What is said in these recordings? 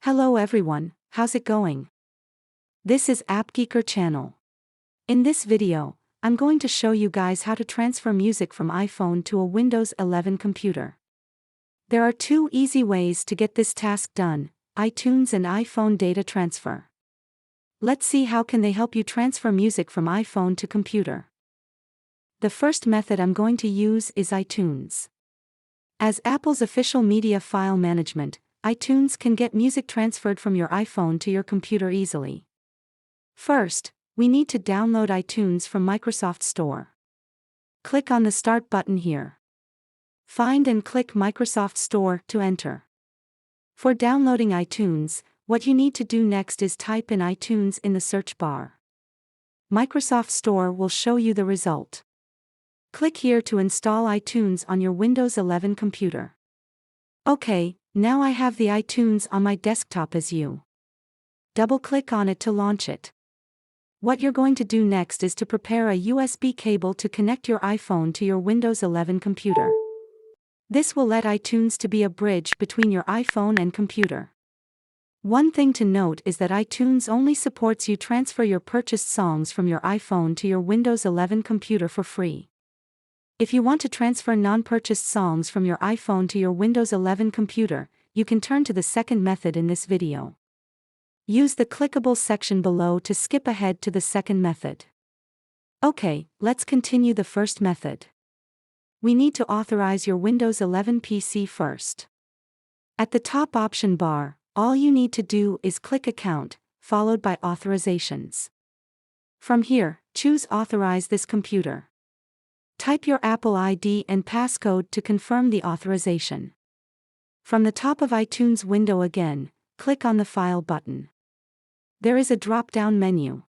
Hello everyone, how's it going? This is AppGeeker channel. In this video, I'm going to show you guys how to transfer music from iPhone to a Windows 11 computer. There are two easy ways to get this task done, iTunes and iPhone data transfer. Let's see how can they help you transfer music from iPhone to computer. The first method I'm going to use is iTunes. As Apple's official media file management, iTunes can get music transferred from your iPhone to your computer easily. First, we need to download iTunes from Microsoft Store. Click on the Start button here. Find and click Microsoft Store to enter. For downloading iTunes, what you need to do next is type in iTunes in the search bar. Microsoft Store will show you the result. Click here to install iTunes on your Windows 11 computer. Okay, now I have the iTunes on my desktop as you. Double-click on it to launch it. What you're going to do next is to prepare a USB cable to connect your iPhone to your Windows 11 computer. This will let iTunes to be a bridge between your iPhone and computer. One thing to note is that iTunes only supports you transfer your purchased songs from your iPhone to your Windows 11 computer for free. If you want to transfer non-purchased songs from your iPhone to your Windows 11 computer, you can turn to the second method in this video. Use the clickable section below to skip ahead to the second method. Okay, let's continue the first method. We need to authorize your Windows 11 PC first. At the top option bar, all you need to do is click Account, followed by Authorizations. From here, choose Authorize this computer. Type your Apple ID and passcode to confirm the authorization. From the top of iTunes window again, click on the File button. There is a drop-down menu.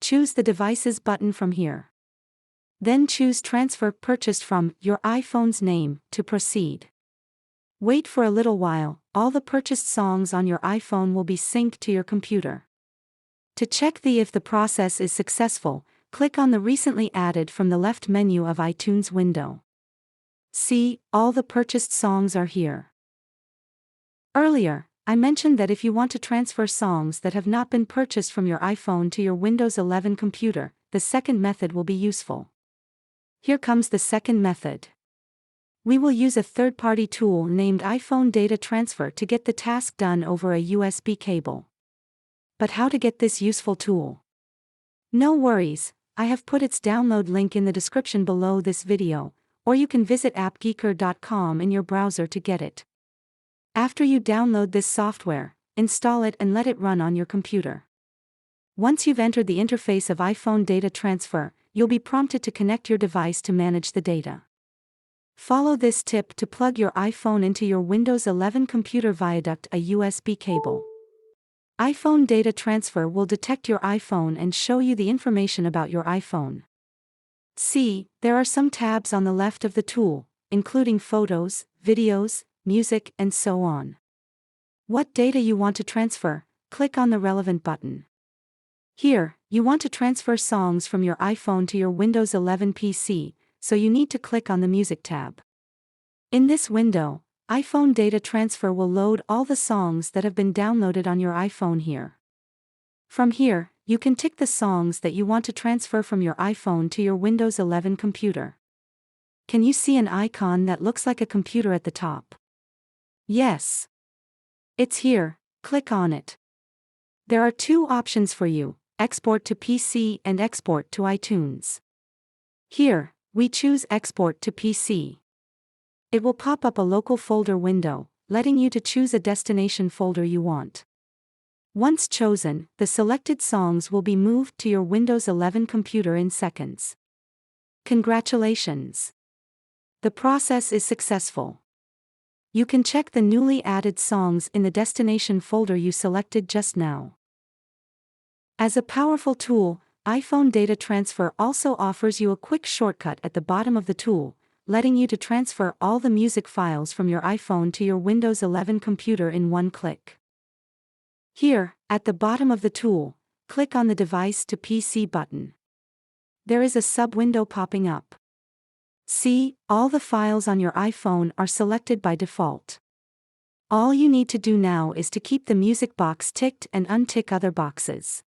Choose the Devices button from here. Then choose Transfer Purchased from your iPhone's name to proceed. Wait for a little while, all the purchased songs on your iPhone will be synced to your computer. To check if the process is successful, click on the Recently Added from the left menu of iTunes window. See, all the purchased songs are here. Earlier, I mentioned that if you want to transfer songs that have not been purchased from your iPhone to your Windows 11 computer, the second method will be useful. Here comes the second method. We will use a third-party tool named iPhone Data Transfer to get the task done over a USB cable. But how to get this useful tool? No worries, I have put its download link in the description below this video, or you can visit appgeeker.com in your browser to get it. After you download this software, install it and let it run on your computer. Once you've entered the interface of iPhone Data Transfer, you'll be prompted to connect your device to manage the data. Follow this tip to plug your iPhone into your Windows 11 computer via a USB cable. iPhone Data Transfer will detect your iPhone and show you the information about your iPhone. See, there are some tabs on the left of the tool, including photos, videos, music, and so on. What data you want to transfer, click on the relevant button. Here, you want to transfer songs from your iPhone to your Windows 11 PC, so you need to click on the Music tab. In this window, iPhone Data Transfer will load all the songs that have been downloaded on your iPhone here. From here, you can tick the songs that you want to transfer from your iPhone to your Windows 11 computer. Can you see an icon that looks like a computer at the top? Yes. It's here, click on it. There are two options for you, Export to PC and Export to iTunes. Here, we choose Export to PC. It will pop up a local folder window, letting you to choose a destination folder you want. Once chosen, the selected songs will be moved to your Windows 11 computer in seconds. Congratulations! The process is successful. You can check the newly added songs in the destination folder you selected just now. As a powerful tool, iPhone Data Transfer also offers you a quick shortcut at the bottom of the tool, letting you to transfer all the music files from your iPhone to your Windows 11 computer in one click. Here, at the bottom of the tool, click on the Device to PC button. There is a sub-window popping up. See, all the files on your iPhone are selected by default. All you need to do now is to keep the music box ticked and untick other boxes.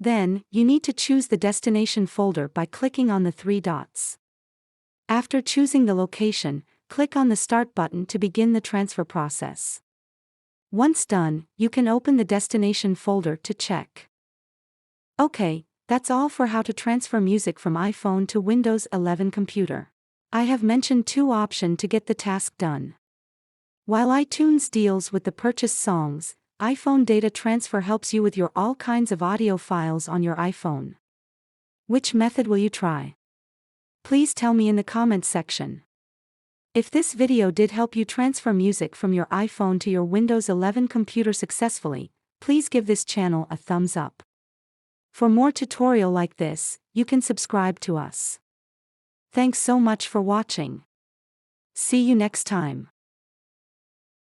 Then, you need to choose the destination folder by clicking on the three dots. After choosing the location, click on the Start button to begin the transfer process. Once done, you can open the destination folder to check. Okay, that's all for how to transfer music from iPhone to Windows 11 computer. I have mentioned two options to get the task done. While iTunes deals with the purchased songs, iPhone data transfer helps you with your all kinds of audio files on your iPhone. Which method will you try? Please tell me in the comments section. If this video did help you transfer music from your iPhone to your Windows 11 computer successfully, please give this channel a thumbs up. For more tutorial like this, you can subscribe to us. Thanks so much for watching. See you next time.